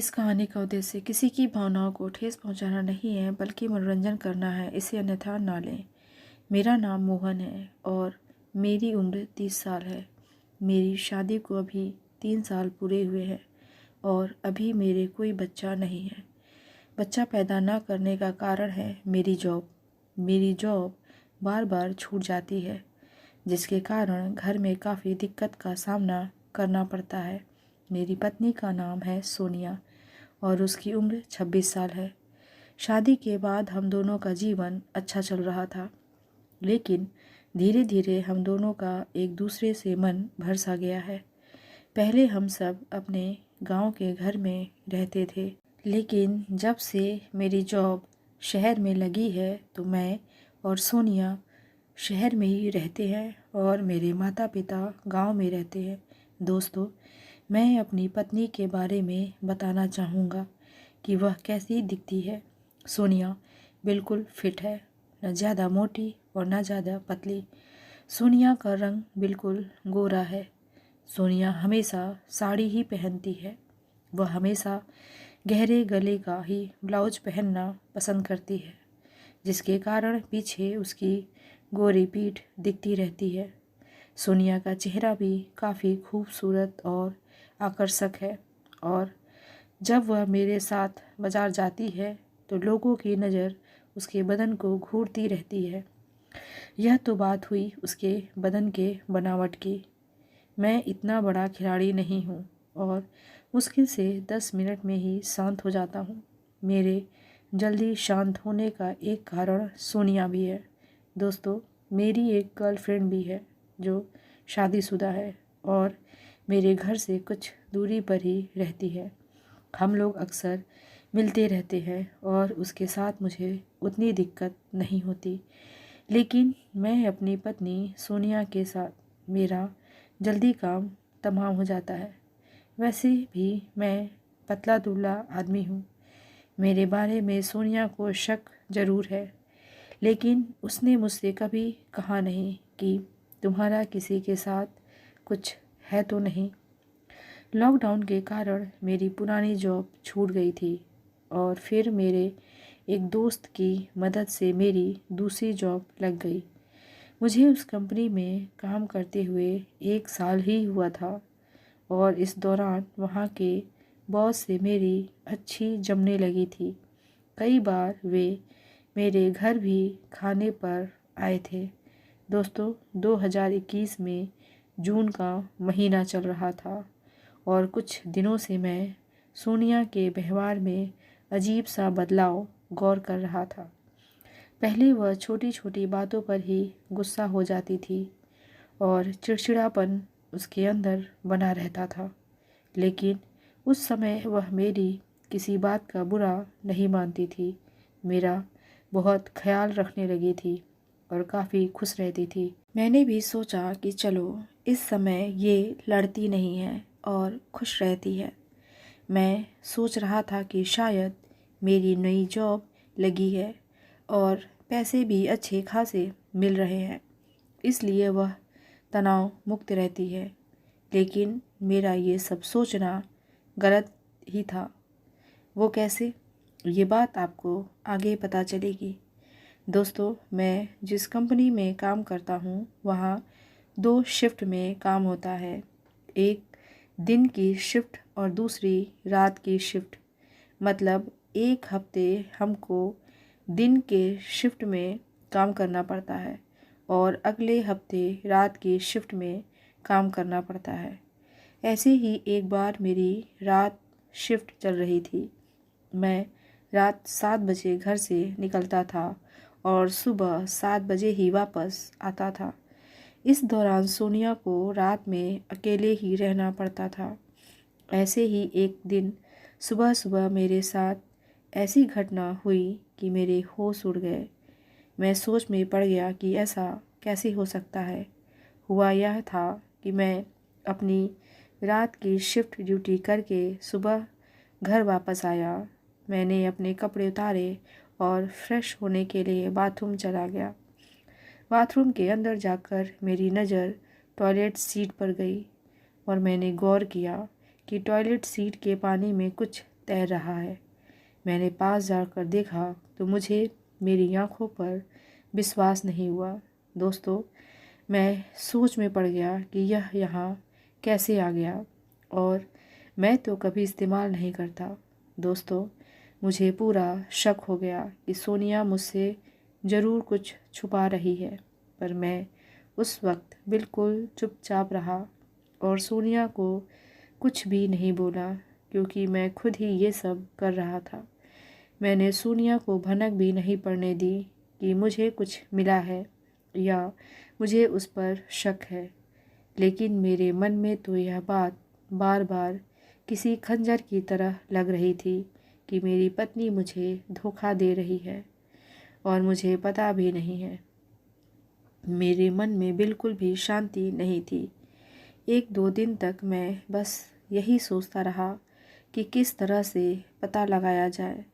इस कहानी का उद्देश्य किसी की भावनाओं को ठेस पहुंचाना नहीं है, बल्कि मनोरंजन करना है। इसे अन्यथा ना लें। मेरा नाम मोहन है और मेरी उम्र 30 साल है। मेरी शादी को अभी 3 साल पूरे हुए हैं और अभी मेरे कोई बच्चा नहीं है। बच्चा पैदा ना करने का कारण है मेरी जॉब। मेरी जॉब बार बार छूट जाती है, जिसके कारण घर में काफ़ी दिक्कत का सामना करना पड़ता है। मेरी पत्नी का नाम है सोनिया और उसकी उम्र 26 साल है। शादी के बाद हम दोनों का जीवन अच्छा चल रहा था, लेकिन धीरे धीरे हम दोनों का एक दूसरे से मन भर सा गया है। पहले हम सब अपने गांव के घर में रहते थे, लेकिन जब से मेरी जॉब शहर में लगी है तो मैं और सोनिया शहर में ही रहते हैं और मेरे माता पिता गांव में रहते हैं। दोस्तों, मैं अपनी पत्नी के बारे में बताना चाहूँगा कि वह कैसी दिखती है। सोनिया बिल्कुल फिट है, न ज़्यादा मोटी और न ज़्यादा पतली। सोनिया का रंग बिल्कुल गोरा है। सोनिया हमेशा साड़ी ही पहनती है। वह हमेशा गहरे गले का ही ब्लाउज पहनना पसंद करती है, जिसके कारण पीछे उसकी गोरी पीठ दिखती रहती है। सोनिया का चेहरा भी काफ़ी खूबसूरत और आकर्षक है और जब वह मेरे साथ बाजार जाती है तो लोगों की नज़र उसके बदन को घूरती रहती है। यह तो बात हुई उसके बदन के बनावट की। मैं इतना बड़ा खिलाड़ी नहीं हूँ और मुश्किल से 10 मिनट में ही शांत हो जाता हूँ। मेरे जल्दी शांत होने का एक कारण सोनिया भी है। दोस्तों, मेरी एक गर्लफ्रेंड भी है जो शादीशुदा है और मेरे घर से कुछ दूरी पर ही रहती है। हम लोग अक्सर मिलते रहते हैं और उसके साथ मुझे उतनी दिक्कत नहीं होती, लेकिन मैं अपनी पत्नी सोनिया के साथ मेरा जल्दी काम तमाम हो जाता है। वैसे भी मैं पतला दुबला आदमी हूँ। मेरे बारे में सोनिया को शक ज़रूर है, लेकिन उसने मुझसे कभी कहा नहीं कि तुम्हारा किसी के साथ कुछ है तो नहीं। लॉकडाउन के कारण मेरी पुरानी जॉब छूट गई थी और फिर मेरे एक दोस्त की मदद से मेरी दूसरी जॉब लग गई। मुझे उस कंपनी में काम करते हुए 1 साल ही हुआ था और इस दौरान वहाँ के बॉस से मेरी अच्छी जमने लगी थी। कई बार वे मेरे घर भी खाने पर आए थे। दोस्तों, 2021 में जून का महीना चल रहा था और कुछ दिनों से मैं सोनिया के व्यवहार में अजीब सा बदलाव गौर कर रहा था। पहले वह छोटी छोटी बातों पर ही गुस्सा हो जाती थी और चिड़चिड़ापन उसके अंदर बना रहता था, लेकिन उस समय वह मेरी किसी बात का बुरा नहीं मानती थी। मेरा बहुत ख्याल रखने लगी थी और काफ़ी खुश रहती थी। मैंने भी सोचा कि चलो, इस समय ये लड़ती नहीं है और खुश रहती है। मैं सोच रहा था कि शायद मेरी नई जॉब लगी है और पैसे भी अच्छे खासे मिल रहे हैं, इसलिए वह तनाव मुक्त रहती है। लेकिन मेरा ये सब सोचना गलत ही था। वो कैसे? ये बात आपको आगे पता चलेगी। दोस्तों, मैं जिस कंपनी में काम करता हूँ वहाँ 2 शिफ्ट में काम होता है। एक दिन की शिफ्ट और दूसरी रात की शिफ्ट। मतलब एक हफ्ते हमको दिन के शिफ्ट में काम करना पड़ता है और अगले हफ्ते रात की शिफ्ट में काम करना पड़ता है। ऐसे ही एक बार मेरी रात शिफ्ट चल रही थी। मैं रात 7 बजे घर से निकलता था और सुबह 7 बजे ही वापस आता था। इस दौरान सोनिया को रात में अकेले ही रहना पड़ता था। ऐसे ही एक दिन सुबह सुबह मेरे साथ ऐसी घटना हुई कि मेरे होश उड़ गए। मैं सोच में पड़ गया कि ऐसा कैसे हो सकता है। हुआ यह था कि मैं अपनी रात की शिफ्ट ड्यूटी करके सुबह घर वापस आया। मैंने अपने कपड़े उतारे और फ्रेश होने के लिए बाथरूम चला गया। बाथरूम के अंदर जाकर मेरी नज़र टॉयलेट सीट पर गई और मैंने गौर किया कि टॉयलेट सीट के पानी में कुछ तैर रहा है। मैंने पास जाकर देखा तो मुझे मेरी आंखों पर विश्वास नहीं हुआ। दोस्तों, मैं सोच में पड़ गया कि यह यहाँ कैसे आ गया, और मैं तो कभी इस्तेमाल नहीं करता। दोस्तों, मुझे पूरा शक हो गया कि सोनिया मुझसे ज़रूर कुछ छुपा रही है, पर मैं उस वक्त बिल्कुल चुपचाप रहा और सोनिया को कुछ भी नहीं बोला, क्योंकि मैं खुद ही ये सब कर रहा था। मैंने सोनिया को भनक भी नहीं पड़ने दी कि मुझे कुछ मिला है या मुझे उस पर शक है, लेकिन मेरे मन में तो यह बात बार बार किसी खंजर की तरह लग रही थी कि मेरी पत्नी मुझे धोखा दे रही है और मुझे पता भी नहीं है। मेरे मन में बिल्कुल भी शांति नहीं थी। 1-2 दिन तक मैं बस यही सोचता रहा कि किस तरह से पता लगाया जाए।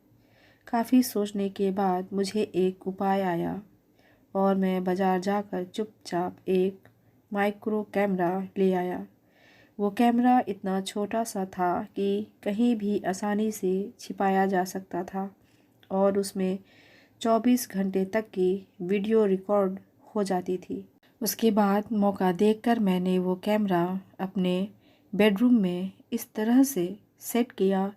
काफ़ी सोचने के बाद मुझे एक उपाय आया और मैं बाज़ार जाकर चुपचाप एक माइक्रो कैमरा ले आया। वो कैमरा इतना छोटा सा था कि कहीं भी आसानी से छिपाया जा सकता था और उसमें 24 घंटे तक की वीडियो रिकॉर्ड हो जाती थी। उसके बाद मौका देखकर मैंने वो कैमरा अपने बेडरूम में इस तरह से सेट किया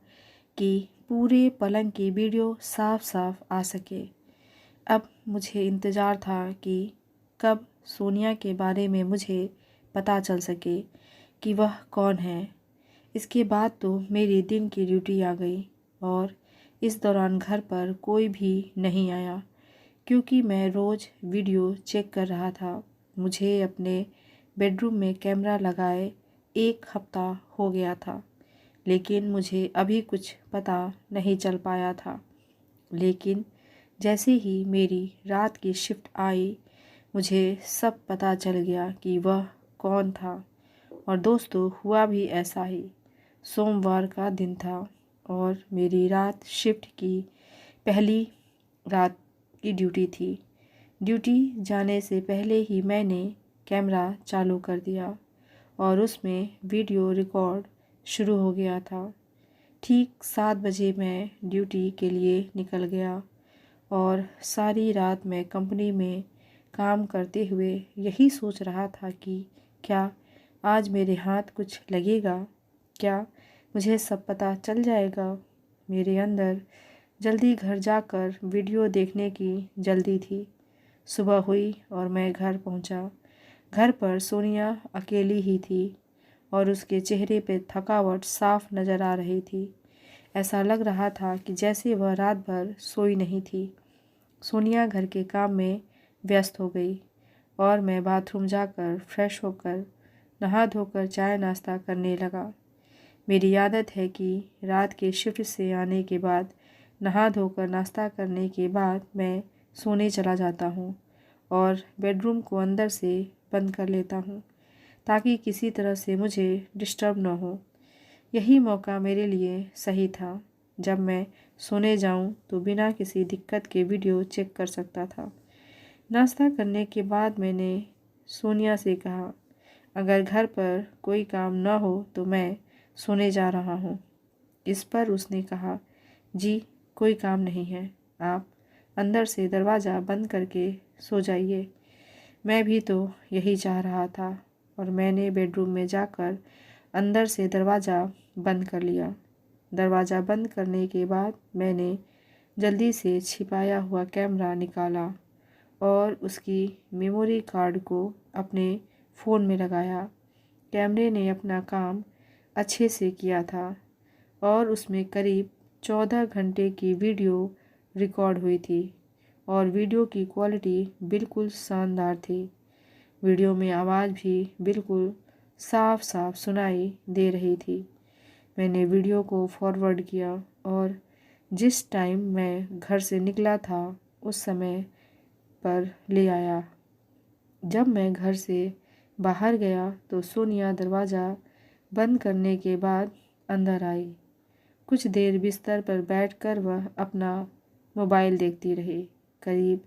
कि पूरे पलंग की वीडियो साफ साफ आ सके। अब मुझे इंतज़ार था कि कब सोनिया के बारे में मुझे पता चल सके कि वह कौन है। इसके बाद तो मेरी दिन की ड्यूटी आ गई और इस दौरान घर पर कोई भी नहीं आया, क्योंकि मैं रोज़ वीडियो चेक कर रहा था। मुझे अपने बेडरूम में कैमरा लगाए 1 हफ्ता हो गया था, लेकिन मुझे अभी कुछ पता नहीं चल पाया था। लेकिन जैसे ही मेरी रात की शिफ्ट आई, मुझे सब पता चल गया कि वह कौन था। और दोस्तों, हुआ भी ऐसा ही। सोमवार का दिन था और मेरी रात शिफ्ट की पहली रात की ड्यूटी थी। ड्यूटी जाने से पहले ही मैंने कैमरा चालू कर दिया और उसमें वीडियो रिकॉर्ड शुरू हो गया था। ठीक 7 बजे मैं ड्यूटी के लिए निकल गया और सारी रात मैं कंपनी में काम करते हुए यही सोच रहा था कि क्या आज मेरे हाथ कुछ लगेगा, क्या मुझे सब पता चल जाएगा। मेरे अंदर जल्दी घर जाकर वीडियो देखने की जल्दी थी। सुबह हुई और मैं घर पहुंचा। घर पर सोनिया अकेली ही थी और उसके चेहरे पे थकावट साफ नज़र आ रही थी। ऐसा लग रहा था कि जैसे वह रात भर सोई नहीं थी। सोनिया घर के काम में व्यस्त हो गई और मैं बाथरूम जाकर फ्रेश होकर नहा धोकर चाय नाश्ता करने लगा। मेरी आदत है कि रात के शिफ्ट से आने के बाद नहा धोकर नाश्ता करने के बाद मैं सोने चला जाता हूँ और बेडरूम को अंदर से बंद कर लेता हूँ ताकि किसी तरह से मुझे डिस्टर्ब न हो। यही मौका मेरे लिए सही था। जब मैं सोने जाऊँ तो बिना किसी दिक्कत के वीडियो चेक कर सकता था। नाश्ता करने के बाद मैंने सोनिया से कहा, अगर घर पर कोई काम न हो तो मैं सोने जा रहा हूँ। इस पर उसने कहा, जी कोई काम नहीं है, आप अंदर से दरवाज़ा बंद करके सो जाइए। मैं भी तो यही चाह रहा था और मैंने बेडरूम में जाकर अंदर से दरवाज़ा बंद कर लिया। दरवाज़ा बंद करने के बाद मैंने जल्दी से छिपाया हुआ कैमरा निकाला और उसकी मेमोरी कार्ड को अपने फ़ोन में लगाया। कैमरे ने अपना काम अच्छे से किया था और उसमें करीब 14 घंटे की वीडियो रिकॉर्ड हुई थी और वीडियो की क्वालिटी बिल्कुल शानदार थी। वीडियो में आवाज़ भी बिल्कुल साफ साफ सुनाई दे रही थी। मैंने वीडियो को फॉरवर्ड किया और जिस टाइम मैं घर से निकला था उस समय पर ले आया। जब मैं घर से बाहर गया तो सोनिया दरवाज़ा बंद करने के बाद अंदर आई। कुछ देर बिस्तर पर बैठकर वह अपना मोबाइल देखती रही। करीब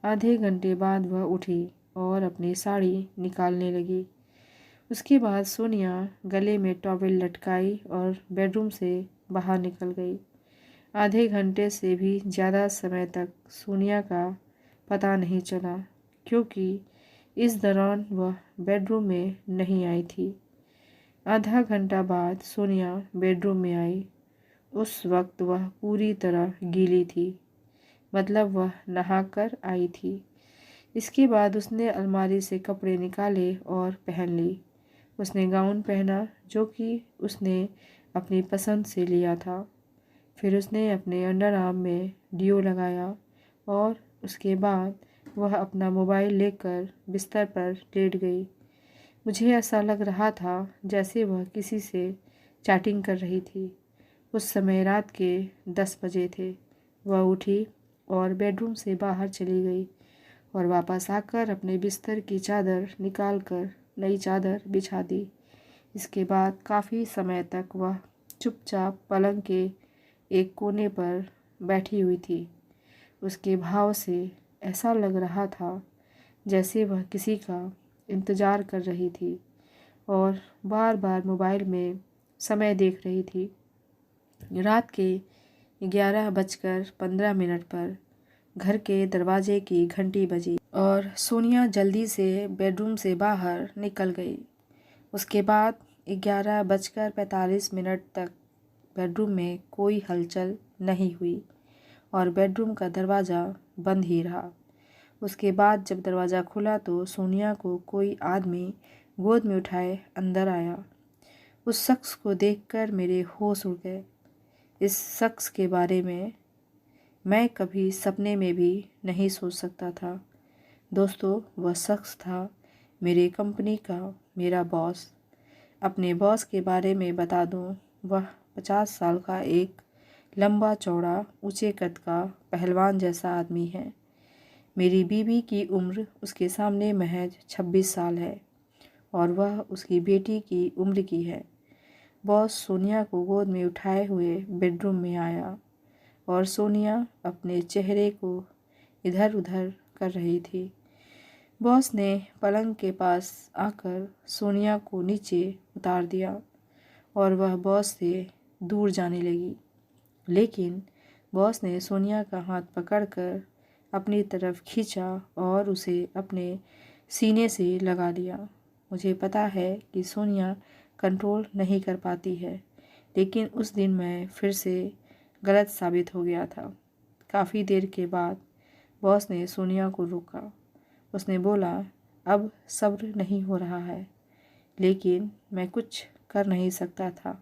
आधे घंटे बाद वह उठी और अपनी साड़ी निकालने लगी। उसके बाद सोनिया गले में टॉवेल लटकाई और बेडरूम से बाहर निकल गई। आधे घंटे से भी ज़्यादा समय तक सोनिया का पता नहीं चला, क्योंकि इस दौरान वह बेडरूम में नहीं आई थी। आधा घंटा बाद सोनिया बेडरूम में आई। उस वक्त वह पूरी तरह गीली थी, मतलब वह नहाकर आई थी। इसके बाद उसने अलमारी से कपड़े निकाले और पहन ली। उसने गाउन पहना, जो कि उसने अपनी पसंद से लिया था। फिर उसने अपने अंडर आर्म में डियो लगाया और उसके बाद वह अपना मोबाइल लेकर बिस्तर पर लेट गई। मुझे ऐसा लग रहा था जैसे वह किसी से चैटिंग कर रही थी। उस समय रात के 10 बजे थे। वह उठी और बेडरूम से बाहर चली गई और वापस आकर अपने बिस्तर की चादर निकाल कर नई चादर बिछा दी। इसके बाद काफ़ी समय तक वह चुपचाप पलंग के एक कोने पर बैठी हुई थी। उसके भाव से ऐसा लग रहा था जैसे वह किसी का इंतज़ार कर रही थी और बार बार मोबाइल में समय देख रही थी। रात के 11:15 पर घर के दरवाजे की घंटी बजी और सोनिया जल्दी से बेडरूम से बाहर निकल गई। उसके बाद 11:45 तक बेडरूम में कोई हलचल नहीं हुई और बेडरूम का दरवाज़ा बंद ही रहा। उसके बाद जब दरवाज़ा खुला तो सोनिया को कोई आदमी गोद में उठाए अंदर आया। उस शख्स को देखकर मेरे होश उड़ गए। इस शख्स के बारे में मैं कभी सपने में भी नहीं सोच सकता था। दोस्तों, वह शख्स था मेरे कंपनी का मेरा बॉस। अपने बॉस के बारे में बता दूं, वह 50 साल का एक लंबा चौड़ा ऊंचे कद का पहलवान जैसा आदमी है। मेरी बीवी की उम्र उसके सामने महज 26 साल है और वह उसकी बेटी की उम्र की है। बॉस सोनिया को गोद में उठाए हुए बेडरूम में आया और सोनिया अपने चेहरे को इधर उधर कर रही थी। बॉस ने पलंग के पास आकर सोनिया को नीचे उतार दिया और वह बॉस से दूर जाने लगी। लेकिन बॉस ने सोनिया का हाथ पकड़कर अपनी तरफ खींचा और उसे अपने सीने से लगा लिया। मुझे पता है कि सोनिया कंट्रोल नहीं कर पाती है, लेकिन उस दिन मैं फिर से गलत साबित हो गया था। काफ़ी देर के बाद बॉस ने सोनिया को रोका। उसने बोला, अब सब्र नहीं हो रहा है, लेकिन मैं कुछ कर नहीं सकता था,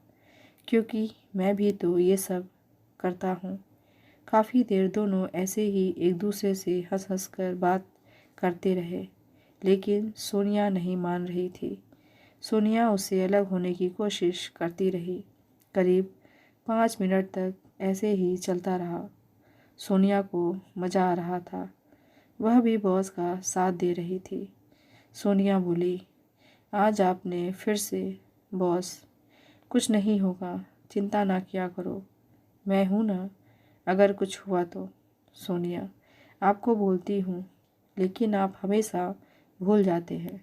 क्योंकि मैं भी तो ये सब करता हूँ। काफ़ी देर दोनों ऐसे ही एक दूसरे से हंस हंस कर बात करते रहे, लेकिन सोनिया नहीं मान रही थी। सोनिया उससे अलग होने की कोशिश करती रही। करीब 5 मिनट तक ऐसे ही चलता रहा। सोनिया को मज़ा आ रहा था। वह भी बॉस का साथ दे रही थी। सोनिया बोली, आज आपने फिर से बॉस, कुछ नहीं होगा, चिंता ना किया करो, मैं हूँ ना, अगर कुछ हुआ तो। सोनिया, आपको बोलती हूँ, लेकिन आप हमेशा भूल जाते हैं।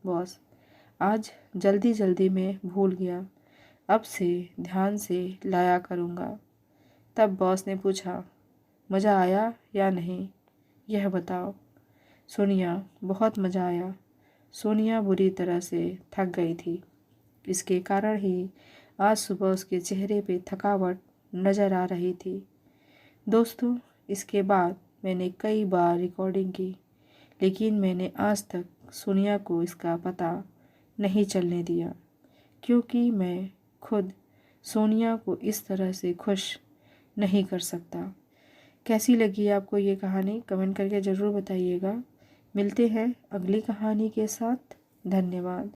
बॉस, आज जल्दी जल्दी में भूल गया, अब से ध्यान से लाया करूँगा। तब बॉस ने पूछा, मज़ा आया या नहीं, यह बताओ। सोनिया, बहुत मज़ा आया। सोनिया बुरी तरह से थक गई थी। इसके कारण ही आज सुबह उसके चेहरे पे थकावट नज़र आ रही थी। दोस्तों, इसके बाद मैंने कई बार रिकॉर्डिंग की, लेकिन मैंने आज तक सोनिया को इसका पता नहीं चलने दिया, क्योंकि मैं खुद सोनिया को इस तरह से खुश नहीं कर सकता। कैसी लगी आपको ये कहानी, कमेंट करके ज़रूर बताइएगा। मिलते हैं अगली कहानी के साथ। धन्यवाद।